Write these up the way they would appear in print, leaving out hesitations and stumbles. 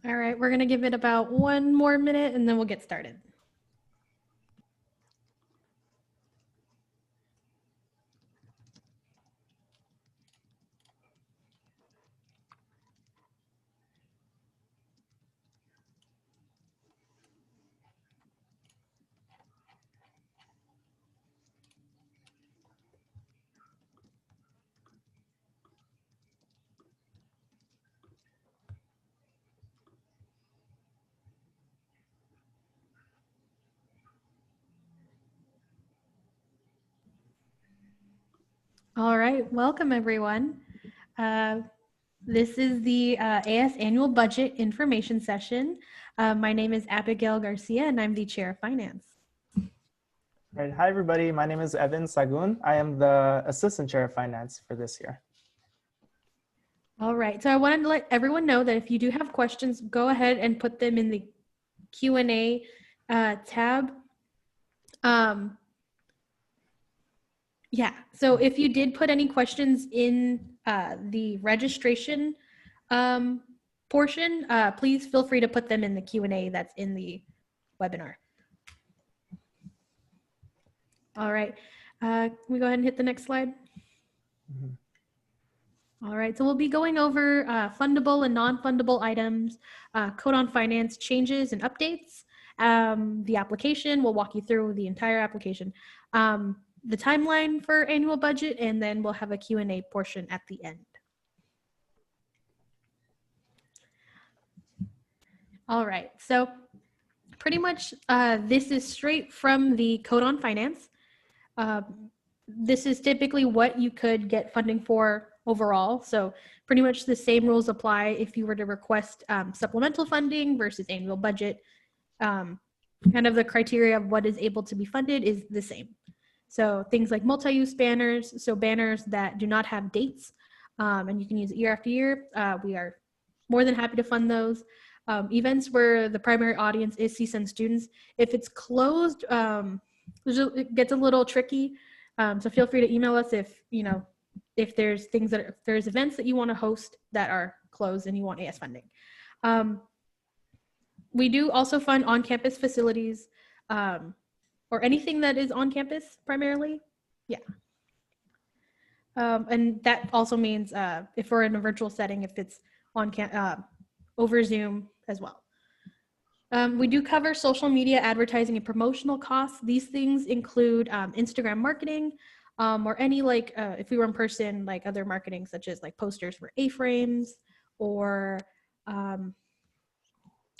All right, we're going to give it about 1 more minute and then we'll get started. All right, welcome everyone. This is the AS Annual Budget Information Session. My name is Abigail Garcia and I'm the Chair of Finance. Right. Hi, everybody. My name is Evan Sagun. I am the Assistant Chair of Finance for this year. All right, so I wanted to let everyone know that if you do have questions, go ahead and put them in the Q&A tab. Yeah, so if you did put any questions in the registration portion, please feel free to put them in the Q&A that's in the webinar. All right, can we go ahead and hit the next slide? All right, so we'll be going over fundable and non-fundable items, Code on Finance changes and updates, the application. We'll walk you through the entire application, the timeline for annual budget, and then we'll have a Q&A portion at the end. All right, so pretty much this is straight from the Code on Finance. This is typically what you could get funding for overall. So pretty much the same rules apply if you were to request supplemental funding versus annual budget. Kind of the criteria of what is able to be funded is the same. So things like multi-use banners, so banners that do not have dates, and you can use it year after year. We are more than happy to fund those. Events where the primary audience is CSUN students. If it's closed, it gets a little tricky. So feel free to email us if there's there's events that you want to host that are closed and you want AS funding. We do also fund on-campus facilities, or anything that is on campus primarily. Yeah. And that also means if we're in a virtual setting, if it's on over Zoom as well. We do cover social media advertising and promotional costs. These things include Instagram marketing, or any if we were in person, like other marketing such as like posters for A-frames or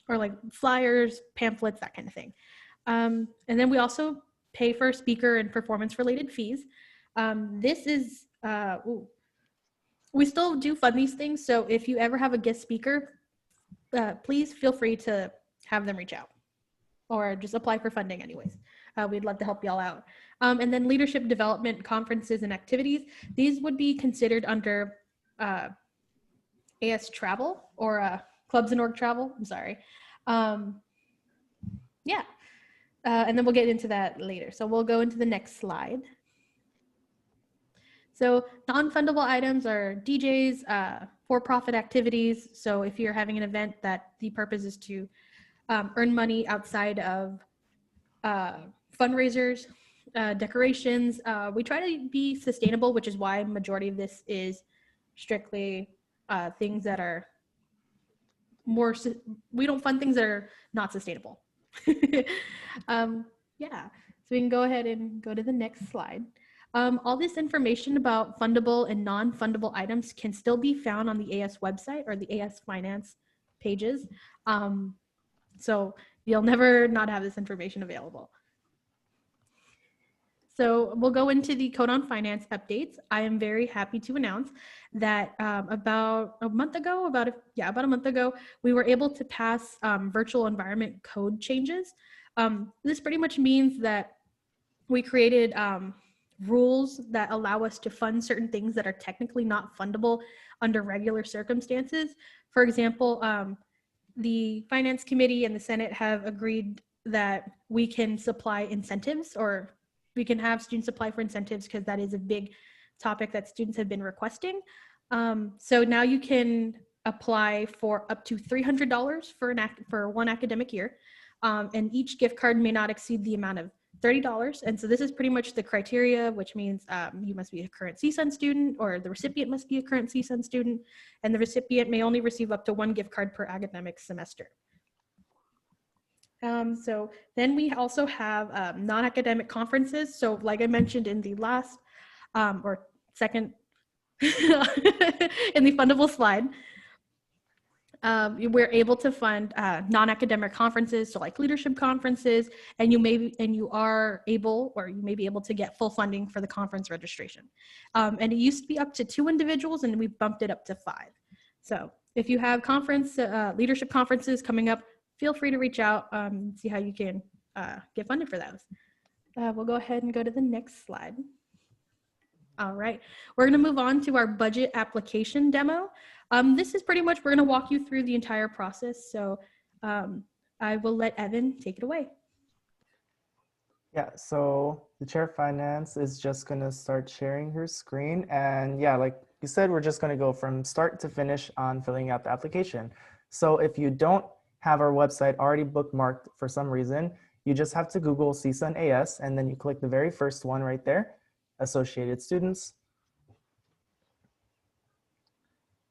like flyers, pamphlets, that kind of thing. And then we also pay for speaker and performance related fees. This is, we still do fund these things. So if you ever have a guest speaker, please feel free to have them reach out or just apply for funding anyways. We'd love to help y'all out. And then leadership development conferences and activities. These would be considered under AS travel or clubs and org travel. I'm sorry. Yeah. And then we'll get into that later. So we'll go into the next slide. So non-fundable items are DJs, for-profit activities. So if you're having an event that the purpose is to earn money outside of fundraisers, decorations, we try to be sustainable, which is why majority of this is strictly things that are more, we don't fund things that are not sustainable. Yeah, so we can go ahead and go to the next slide. All this information about fundable and non-fundable items can still be found on the AS website or the AS Finance pages. So you'll never not have this information available. So we'll go into the Code on Finance updates. I am very happy to announce that about a month ago, we were able to pass virtual environment code changes. This pretty much means that we created rules that allow us to fund certain things that are technically not fundable under regular circumstances. For example, the Finance Committee and the Senate have agreed that we can supply incentives, or we can have students apply for incentives because that is a big topic that students have been requesting. So now you can apply for up to $300 for one academic year. And each gift card may not exceed the amount of $30. And so this is pretty much the criteria, which means you must be a current CSUN student, or the recipient must be a current CSUN student, and the recipient may only receive up to one gift card per academic semester. So then we also have non-academic conferences. So like I mentioned in the last or second in the fundable slide, we're able to fund non-academic conferences, so like leadership conferences, and you may be able to get full funding for the conference registration. And it used to be up to 2 individuals, and we bumped it up to 5. So if you have leadership conferences coming up, feel free to reach out, see how you can get funded for those. We'll go ahead and go to the next slide. All right, we're gonna move on to our budget application demo. This is pretty much, we're gonna walk you through the entire process. So I will let Evan take it away. Yeah, so the chair of finance is just gonna start sharing her screen. And yeah, like you said, we're just gonna go from start to finish on filling out the application. So if you don't have our website already bookmarked for some reason, you just have to Google CSUN AS, and then you click the very first one right there, Associated Students.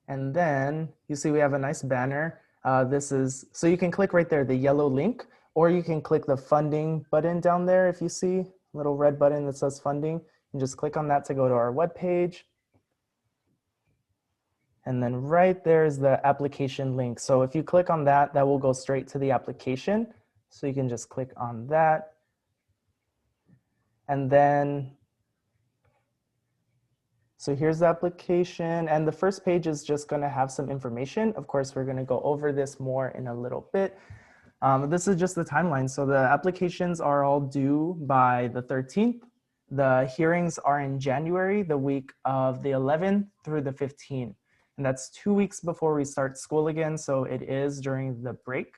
And then you see we have a nice banner. So you can click right there, the yellow link, or you can click the funding button down there. If you see a little red button that says funding, and just click on that to go to our webpage. And then right there is the application link. So if you click on that, that will go straight to the application. So you can just click on that. And then, so here's the application, and the first page is just gonna have some information. Of course, we're gonna go over this more in a little bit. This is just the timeline. So the applications are all due by the 13th. The hearings are in January, the week of the 11th through the 15th. And that's 2 weeks before we start school again. So it is during the break.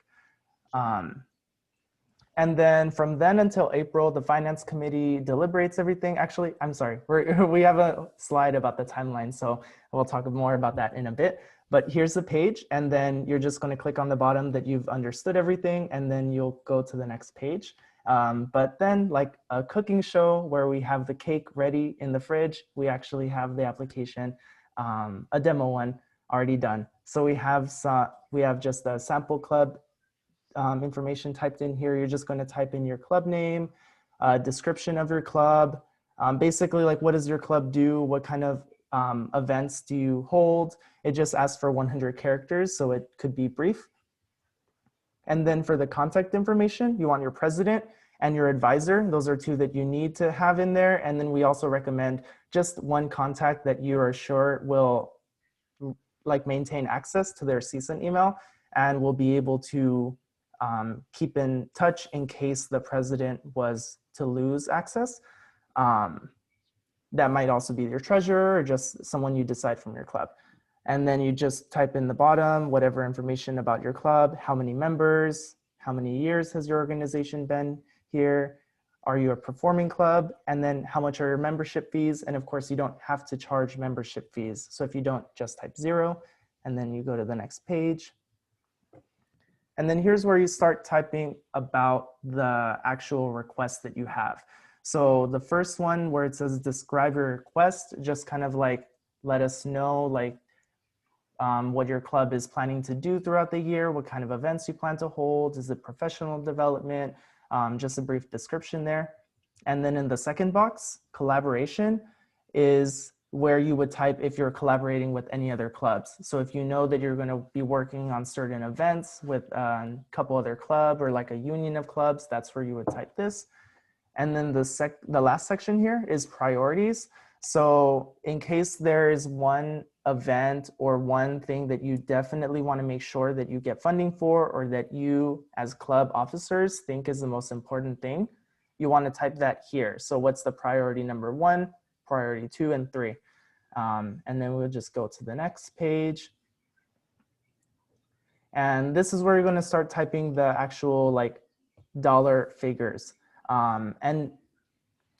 And then from then until April, the finance committee deliberates everything. Actually, I'm sorry, we have a slide about the timeline. So we'll talk more about that in a bit. But here's the page. And then you're just going to click on the bottom that you've understood everything. And then you'll go to the next page. But then like a cooking show where we have the cake ready in the fridge, we actually have the application, a demo one already done. So we have just a sample club information typed in here. You're just going to type in your club name, description of your club, basically like what does your club do, what kind of events do you hold. It just asks for 100 characters, so it could be brief. And then for the contact information, you want your president and your advisor. Those are 2 that you need to have in there. And then we also recommend just one contact that you are sure will like maintain access to their CSUN email and will be able to keep in touch in case the president was to lose access. That might also be your treasurer or just someone you decide from your club. And then you just type in the bottom, whatever information about your club, how many members, how many years has your organization been here, are you a performing club, and then how much are your membership fees? And of course, you don't have to charge membership fees. So if you don't, just type 0, and then you go to the next page. And then here's where you start typing about the actual request that you have. So the first one where it says describe your request, just kind of like let us know like what your club is planning to do throughout the year, what kind of events you plan to hold, is it professional development, just a brief description there. And then in the second box, collaboration is where you would type if you're collaborating with any other clubs. So if you know that you're going to be working on certain events with a couple other club or like a union of clubs, that's where you would type this. And then the last section here is priorities. So in case there is one event or one thing that you definitely want to make sure that you get funding for, or that you as club officers think is the most important thing, you want to type that here. So what's the priority number 1, priority 2, and 3. And then we'll just go to the next page. And this is where you're going to start typing the actual like dollar figures. And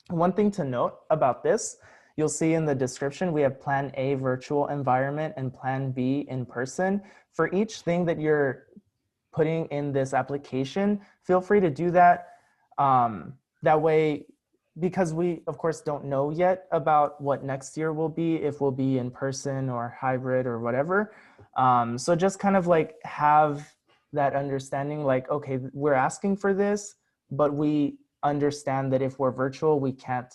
one thing to note about this, you'll see in the description, we have Plan A virtual environment and Plan B in person. For each thing that you're putting in this application, feel free to do that. That way, because we, of course, don't know yet about what next year will be, if we'll be in person or hybrid or whatever. So just kind of like have that understanding, like, okay, we're asking for this, but we understand that if we're virtual, we can't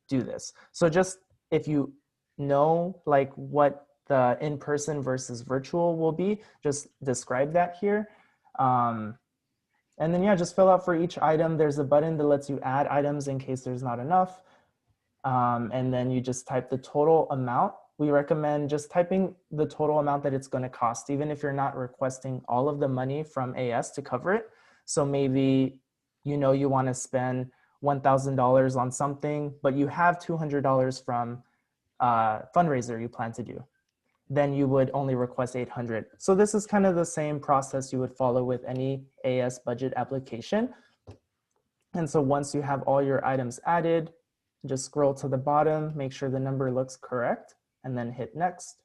do this. So just if you know like what the in-person versus virtual will be, just describe that here. And then, yeah, just fill out for each item. There's a button that lets you add items in case there's not enough. And then you just type the total amount. We recommend just typing the total amount that it's going to cost, even if you're not requesting all of the money from AS to cover it. So maybe you know you want to spend $1,000 on something, but you have $200 from fundraiser you plan to do. Then you would only request 800. So this is kind of the same process you would follow with any AS budget application. And so once you have all your items added, just scroll to the bottom, make sure the number looks correct, and then hit next.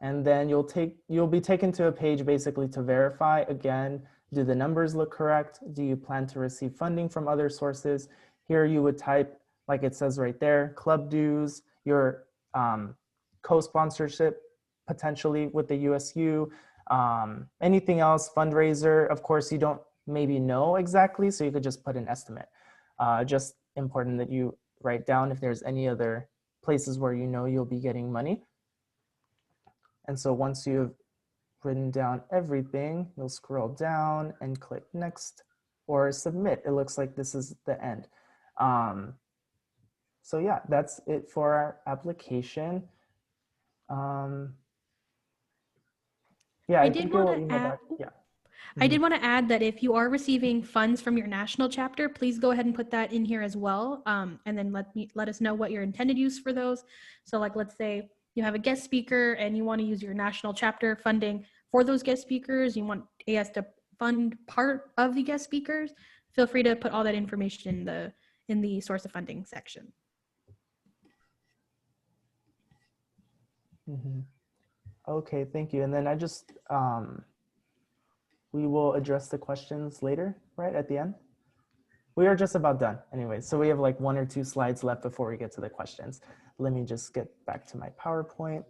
And then you'll be taken to a page basically to verify again, do the numbers look correct? Do you plan to receive funding from other sources? Here you would type, like it says right there, club dues, your co-sponsorship potentially with the USU, anything else, fundraiser. Of course, you don't maybe know exactly, so you could just put an estimate. Just important that you write down if there's any other places where you know you'll be getting money. And so once you've written down everything, you'll scroll down and click next or submit. It looks like this is the end. So yeah, that's it for our application. Yeah, I think you'll email back. Yeah. I did want to add that if you are receiving funds from your national chapter, please go ahead and put that in here as well. And then let us know what your intended use for those. So like, let's say you have a guest speaker and you want to use your national chapter funding for those guest speakers. You want AS to fund part of the guest speakers. Feel free to put all that information in the source of funding section. Okay, thank you. And then I just, we will address the questions later, right, at the end? We are just about done anyway. So we have like 1 or 2 slides left before we get to the questions. Let me just get back to my PowerPoint.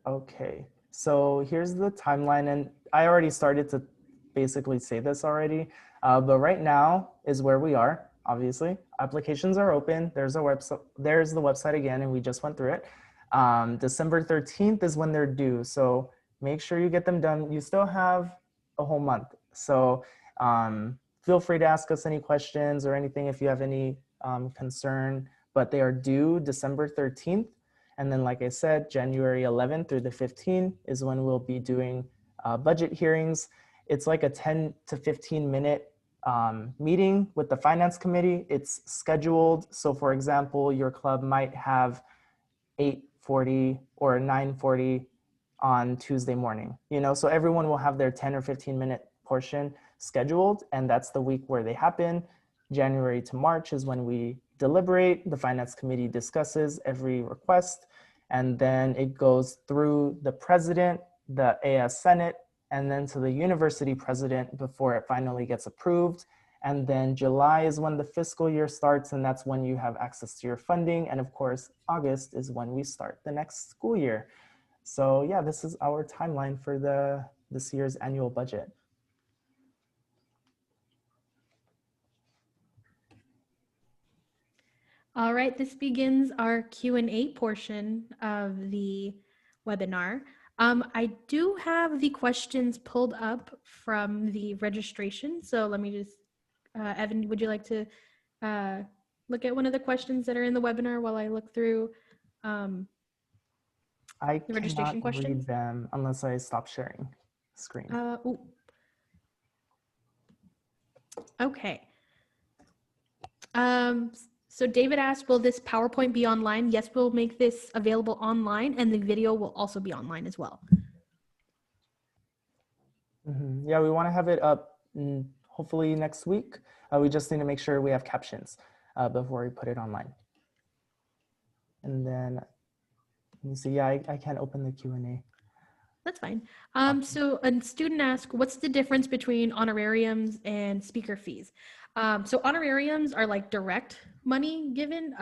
Okay, so here's the timeline, and I already started to basically say this already, but right now is where we are. Obviously, applications are open. There's the website again, and we just went through it. December 13th is when they're due, so make sure you get them done. You still have a whole month, so feel free to ask us any questions or anything if you have any concern, but they are due December 13th. And then, like I said, January 11th through the 15th is when we'll be doing budget hearings. It's like a 10 to 15 minute meeting with the finance committee. It's scheduled. So for example, your club might have 8:40 or 9:40 on Tuesday morning, so everyone will have their 10 or 15 minute portion scheduled, and that's the week where they happen. January to March is when we deliberate. The finance committee discusses every request, and then it goes through the president, the AS Senate, and then to the university president before it finally gets approved. And then July is when the fiscal year starts, and that's when you have access to your funding. And of course, August is when we start the next school year. So yeah, this is our timeline for this year's annual budget. All right, this begins our Q&A portion of the webinar. I do have the questions pulled up from the registration. So let me just, Evan, would you like to look at one of the questions that are in the webinar while I look through I the registration cannot questions? read them unless I stop sharing screen. Okay. So David asked, will this PowerPoint be online? Yes, we'll make this available online, and the video will also be online as well. Yeah, we want to have it up hopefully next week. We just need to make sure we have captions before we put it online. And then, let me see, yeah, I can't open the Q&A. That's fine. So a student asked, what's the difference between honorariums and speaker fees? So honorariums are like direct money given.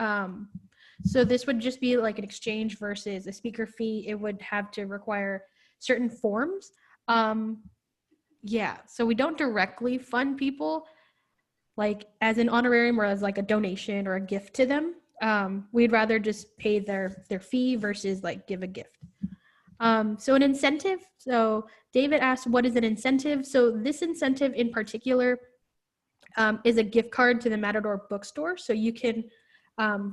So this would just be like an exchange versus a speaker fee. It would have to require certain forms. Yeah, so we don't directly fund people like as an honorarium or as like a donation or a gift to them. We'd rather just pay their fee versus like give a gift. So an incentive. So David asked, what is an incentive? So this incentive in particular is a gift card to the Matador bookstore. So you can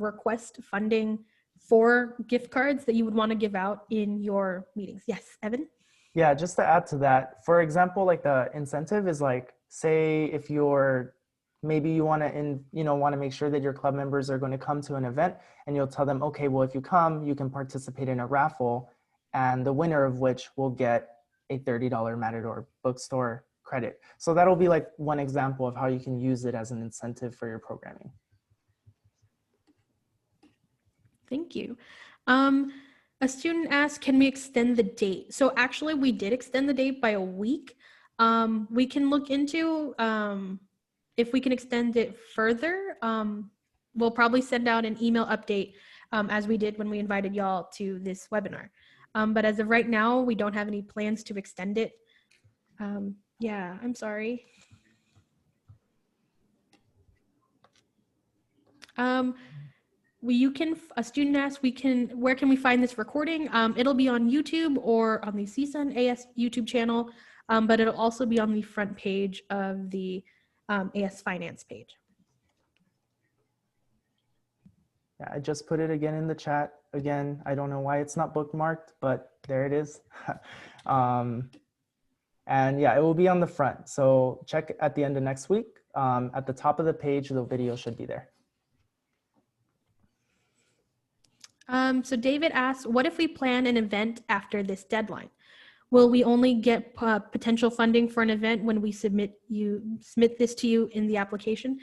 request funding for gift cards that you would want to give out in your meetings. Yes, Evan? Yeah, just to add to that, for example, like the incentive is like, say if you're, maybe you want to make sure that your club members are going to come to an event, and you'll tell them, okay, well, if you come, you can participate in a raffle, and the winner of which will get a $30 Matador bookstore credit. So that'll be like one example of how you can use it as an incentive for your programming. Thank you. A student asked, can we extend the date? So actually we did extend the date by a week. We can look into if we can extend it further. We'll probably send out an email update as we did when we invited y'all to this webinar. But as of right now, we don't have any plans to extend it. Yeah, I'm sorry. A student asked, where can we find this recording? It'll be on YouTube or on the CSUN AS YouTube channel, but it'll also be on the front page of the AS Finance page. Yeah, I just put it again in the chat. Again, I don't know why it's not bookmarked, but there it is. And yeah, it will be on the front. So check at the end of next week. At the top of the page, the video should be there. So David asks, what if we plan an event after this deadline? Will we only get potential funding for an event when we submit this to you in the application?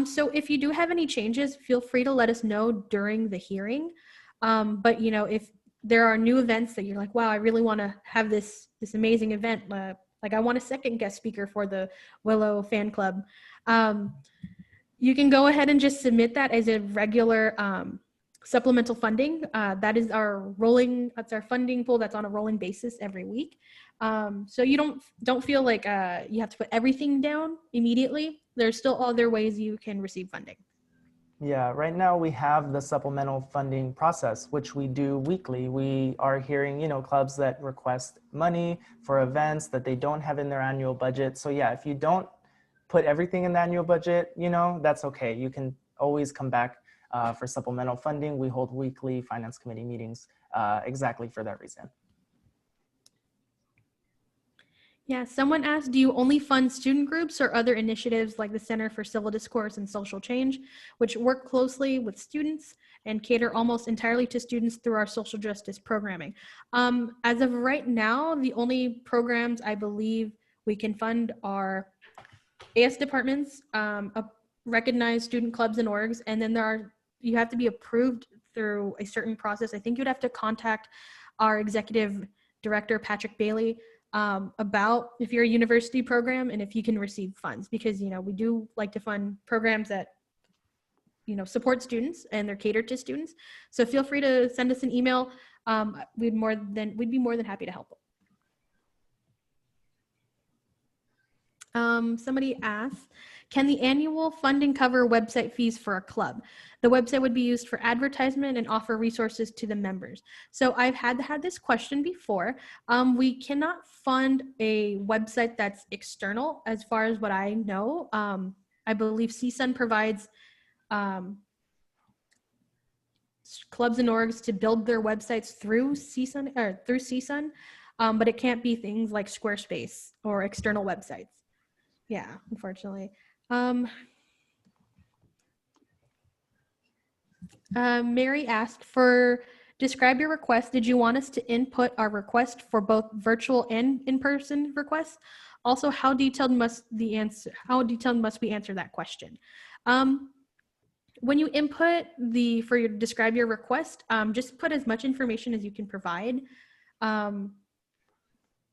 So if you do have any changes, feel free to let us know during the hearing. But if there are new events that you're like, wow, I really want to have this amazing event, like I want a second guest speaker for the Willow fan club, you can go ahead and just submit that as a regular supplemental funding. That's our funding pool that's on a rolling basis every week. So you don't feel like you have to put everything down immediately. There's still other ways you can receive funding. Yeah, right now we have the supplemental funding process, which we do weekly. We are hearing, clubs that request money for events that they don't have in their annual budget. So yeah, if you don't put everything in the annual budget, that's okay. You can always come back for supplemental funding. We hold weekly finance committee meetings exactly for that reason. Yeah, someone asked, do you only fund student groups or other initiatives like the Center for Civil Discourse and Social Change, which work closely with students and cater almost entirely to students through our social justice programming? As of right now, the only programs I believe we can fund are AS departments, recognized student clubs and orgs, and then you have to be approved through a certain process. I think you'd have to contact our executive director, Patrick Bailey, about if you're a university program and if you can receive funds, because we do like to fund programs that support students and they're catered to students. So feel free to send us an email. We'd be more than happy to help. Somebody asked, can the annual funding cover website fees for a club? The website would be used for advertisement and offer resources to the members. So I've had this question before. We cannot fund a website that's external, as far as what I know. I believe CSUN provides clubs and orgs to build their websites through CSUN, but it can't be things like Squarespace or external websites. Yeah, unfortunately. Mary asked describe your request. Did you want us to input our request for both virtual and in-person requests? Also, how detailed must we answer that question? When you input describe your request, just put as much information as you can provide.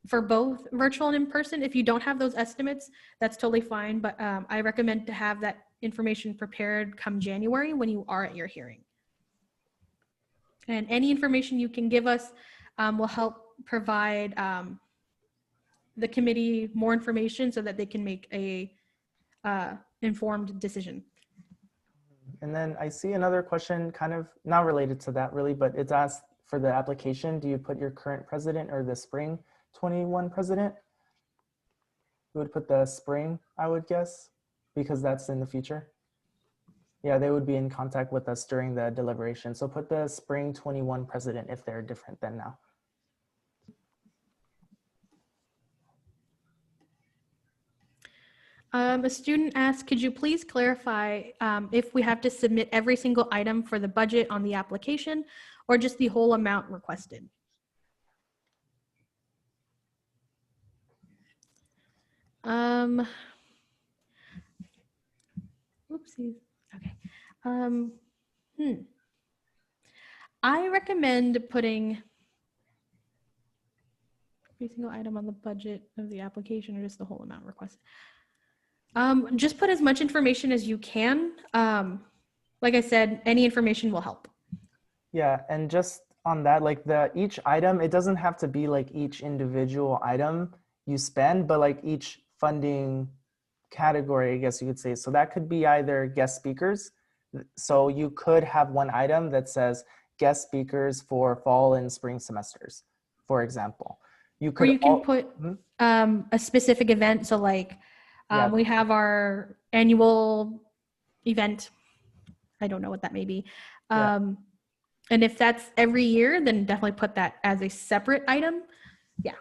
For both virtual and in person. If you don't have those estimates, that's totally fine. But I recommend to have that information prepared come January when you are at your hearing. And any information you can give us will help provide the committee more information so that they can make a informed decision. And then I see another question, kind of not related to that really, but it's asked for the application. Do you put your current president or the spring 21 president? We would put the spring, I would guess, because that's in the future. Yeah, they would be in contact with us during the deliberation. So put the spring 21 president if they're different than now. A student asked, could you please clarify if we have to submit every single item for the budget on the application or just the whole amount requested? Oopsies. Okay. I recommend putting every single item on the budget of the application or just the whole amount requested. Just put as much information as you can. Like I said, any information will help. Yeah, and just on that, like each item, it doesn't have to be like each individual item you spend, but like each funding category, I guess you could say. So that could be either guest speakers. So you could have one item that says guest speakers for fall and spring semesters, for example. You could, or you can put a specific event. So like we have our annual event. I don't know what that may be. And if that's every year, then definitely put that as a separate item. Yeah.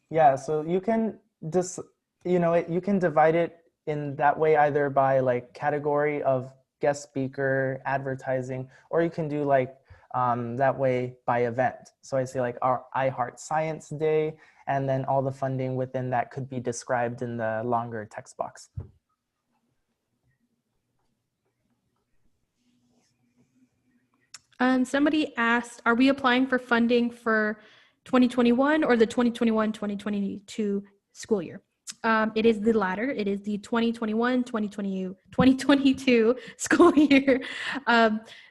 Yeah. So you can just, you can divide it in that way, either by like category of guest speaker, advertising, or you can do like that way by event. So I say like our iHeart Science Day, and then all the funding within that could be described in the longer text box. Somebody asked, are we applying for funding for 2021 or the 2021-2022 school year? It is the latter. It is the 2021-2022 school year.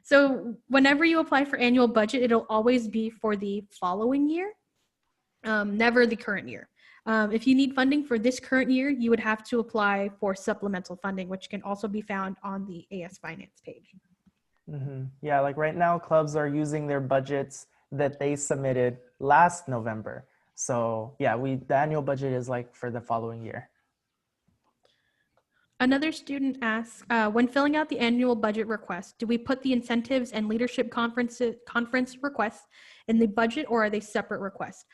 So whenever you apply for annual budget, it'll always be for the following year, never the current year. If you need funding for this current year, you would have to apply for supplemental funding, which can also be found on the AS Finance page. Mm-hmm. Yeah, like right now, clubs are using their budgets that they submitted last November. So yeah, the annual budget is like for the following year. Another student asks, when filling out the annual budget request, do we put the incentives and leadership conference requests in the budget, or are they separate requests?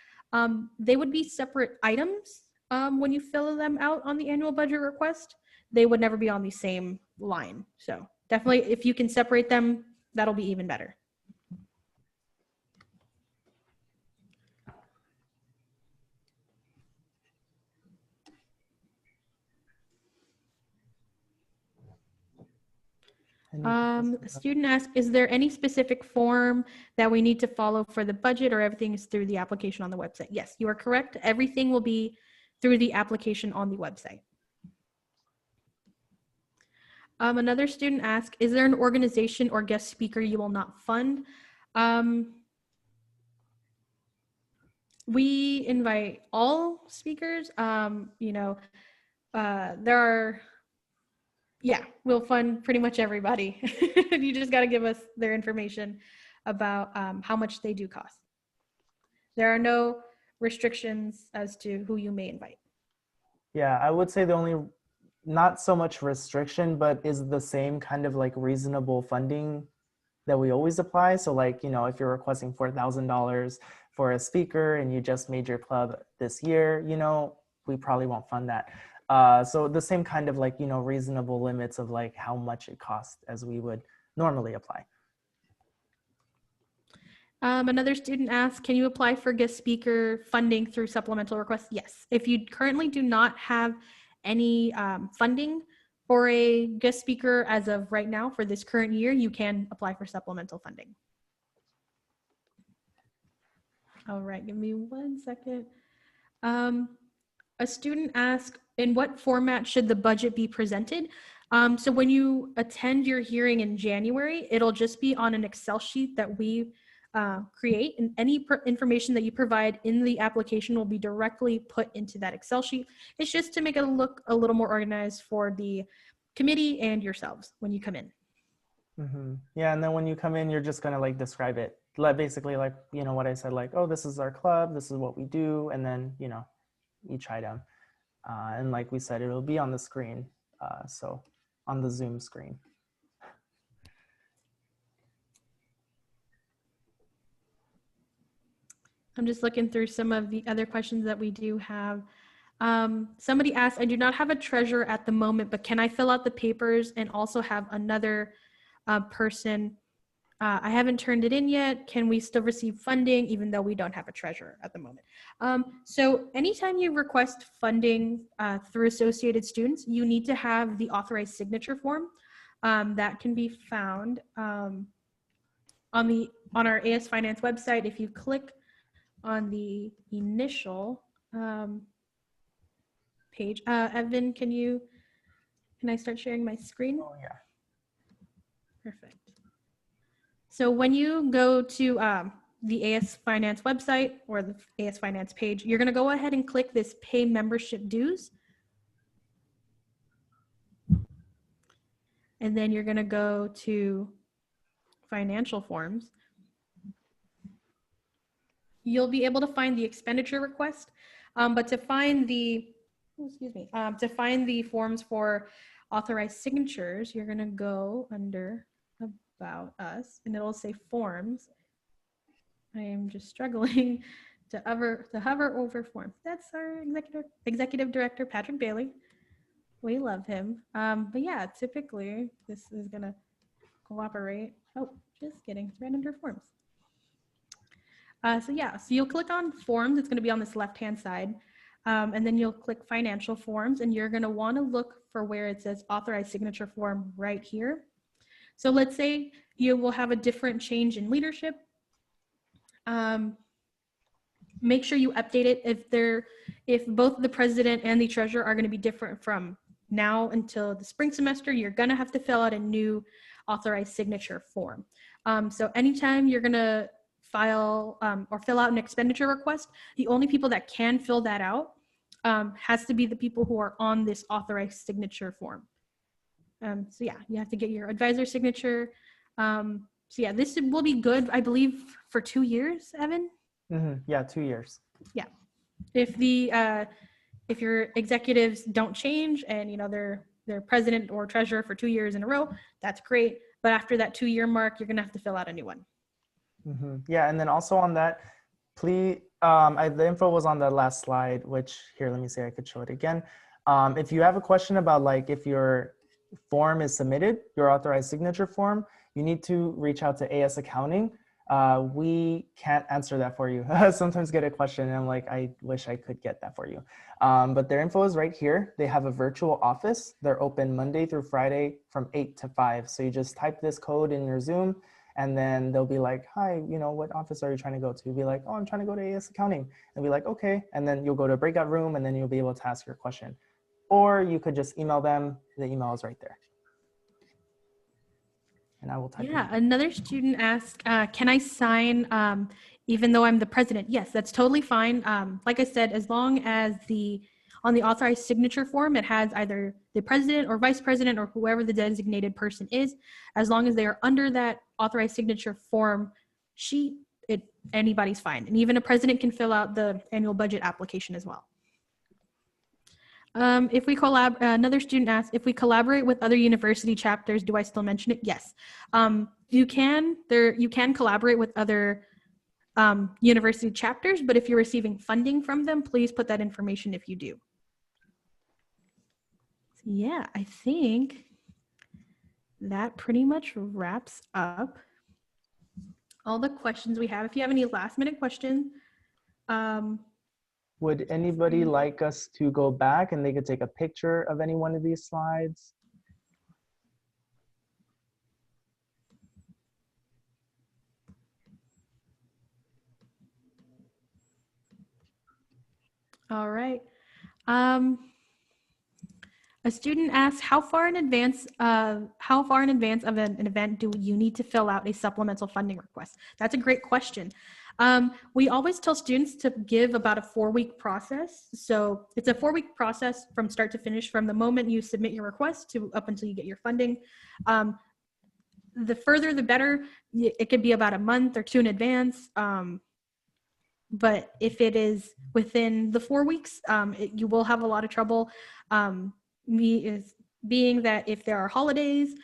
They would be separate items when you fill them out on the annual budget request. They would never be on the same line. So definitely, if you can separate them, that'll be even better. A student asked, is there any specific form that we need to follow for the budget, or everything is through the application on the website? Yes, you are correct. Everything will be through the application on the website. Another student asked, is there an organization or guest speaker you will not fund? We invite all speakers. We'll fund pretty much everybody. You just got to give us their information about how much they do cost. There are no restrictions as to who you may invite. Yeah, I would say the only, not so much restriction, but is the same kind of like reasonable funding that we always apply. So like, if you're requesting $4,000 for a speaker and you just made your club this year, we probably won't fund that. So the same kind of like, reasonable limits of like how much it costs as we would normally apply. Another student asked, can you apply for guest speaker funding through supplemental requests? Yes. If you currently do not have any funding for a guest speaker as of right now for this current year, you can apply for supplemental funding. All right, give me 1 second. A student asked, in what format should the budget be presented? So when you attend your hearing in January, it'll just be on an Excel sheet that we create, and any information that you provide in the application will be directly put into that Excel sheet. It's just to make it look a little more organized for the committee and yourselves when you come in. Yeah, and then when you come in, you're just gonna like describe it, basically like, you know, what I said, like, oh, this is our club, this is what we do, and then, you know, each item. And like we said, it'll be on the screen, so on the Zoom screen. I'm just looking through some of the other questions that we do have. Somebody asked, I do not have a treasurer at the moment, but can I fill out the papers and also have another person? I haven't turned it in yet. Can we still receive funding even though we don't have a treasurer at the moment? So anytime you request funding through Associated Students, you need to have the authorized signature form that can be found on our AS Finance website. If you click on the initial page, Evan, can I start sharing my screen? Oh yeah. Perfect. So when you go to the AS Finance website or the AS Finance page, you're going to go ahead and click this pay membership dues. And then you're going to go to financial forms. You'll be able to find the expenditure request, but to find the, to find the forms for authorized signatures, you're going to go under About Us, and it'll say forms. I am just struggling to hover over forms. That's our executive director, Patrick Bailey. We love him. But yeah, typically this is gonna cooperate. Oh, just kidding. It's right under forms. So you'll click on forms. It's gonna be on this left-hand side. And then you'll click financial forms, and you're gonna wanna look for where it says authorized signature form right here. So let's say you will have a different change in leadership. Make sure you update it if both the president and the treasurer are going to be different from now until the spring semester. You're going to have to fill out a new authorized signature form. So anytime you're going to file or fill out an expenditure request, the only people that can fill that out has to be the people who are on this authorized signature form. So yeah, you have to get your advisor signature. So yeah, this will be good, I believe, for 2 years, Evan? Yeah, 2 years. Yeah. If your executives don't change and, you know, they're president or treasurer for 2 years in a row, that's great. But after that 2-year mark, you're going to have to fill out a new one. Yeah, and then also on that, please, the info was on the last slide, which here, let me see, I could show it again. If you have a question about like if your form is submitted, your authorized signature form, you need to reach out to AS Accounting. We can't answer that for you. Sometimes get a question and I'm like, I wish I could get that for you. But their info is right here. They have a virtual office. They're open Monday through Friday from 8 to 5. So you just type this code in your Zoom and then they'll be like, hi, you know, what office are you trying to go to? You'll be like, oh, I'm trying to go to AS Accounting. They'll be like, okay. And then you'll go to a breakout room and then you'll be able to ask your question. Or you could just email them. The email is right there. And I will type. Yeah, another student asked, can I sign even though I'm the president? Yes, that's totally fine. Like I said, as long as on the authorized signature form, it has either the president or vice president or whoever the designated person is, as long as they are under that authorized signature form sheet, anybody's fine. And even a president can fill out the annual budget application as well. If we another student asked, if we collaborate with other university chapters, do I still mention it? Yes. You can collaborate with other university chapters, but if you're receiving funding from them, please put that information if you do. So yeah, I think that pretty much wraps up all the questions we have. If you have any last minute questions, um, Would anybody like us to go back and they could take a picture of any one of these slides? all right. A student asks, how far in advance of an event do you need to fill out a supplemental funding request? That's a great question. We always tell students to give about a 4-week process. So it's a 4-week process from start to finish, from the moment you submit your request to up until you get your funding. The further, the better. It could be about a month or 2 in advance. But if it is within the 4 weeks, you will have a lot of trouble. Being that if there are holidays,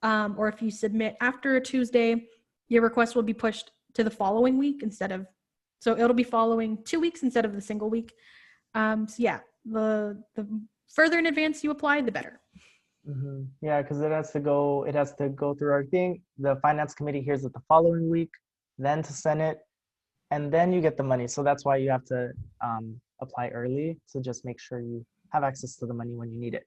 or if you submit after a Tuesday, your request will be pushed to the following week so it'll be following 2 weeks instead of the single week. So yeah, the further in advance you apply, the better. Mm-hmm. Yeah, because it has to go through our thing. The finance committee hears it the following week, then to Senate, and then you get the money. So that's why you have to apply early to just make sure you have access to the money when you need it.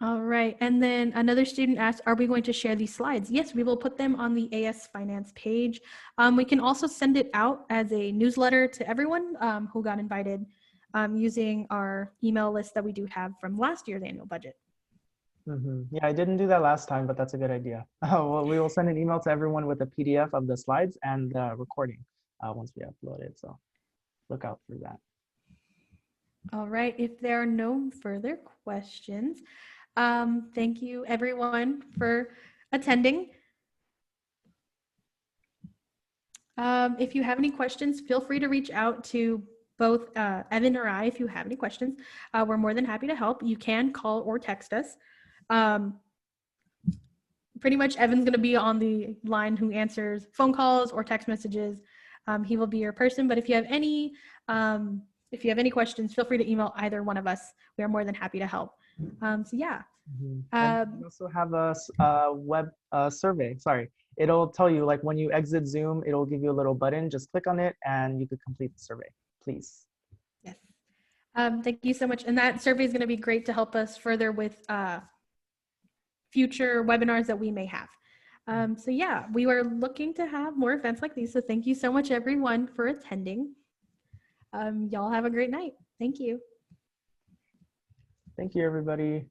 All right. And then another student asked, are we going to share these slides? Yes, we will put them on the AS Finance page. We can also send it out as a newsletter to everyone who got invited using our email list that we do have from last year's annual budget. Mm-hmm. Yeah, I didn't do that last time, but that's a good idea. Well, we will send an email to everyone with a PDF of the slides and the recording once we upload it. So look out for that. All right. If there are no further questions, thank you everyone for attending. If you have any questions, feel free to reach out to both Evan or I if you have any questions. We're more than happy to help. You can call or text us. Pretty much Evan's going to be on the line who answers phone calls or text messages. He will be your person, but if you have any questions, feel free to email either one of us. We are more than happy to help. So yeah. Mm-hmm. And we also have a web survey. Sorry, it'll tell you, like, when you exit Zoom, it'll give you a little button. Just click on it and you could complete the survey, please. Yes. Thank you so much. And that survey is going to be great to help us further with future webinars that we may have. So yeah, we were looking to have more events like these. So thank you so much everyone for attending. Y'all have a great night. Thank you. Thank you, everybody.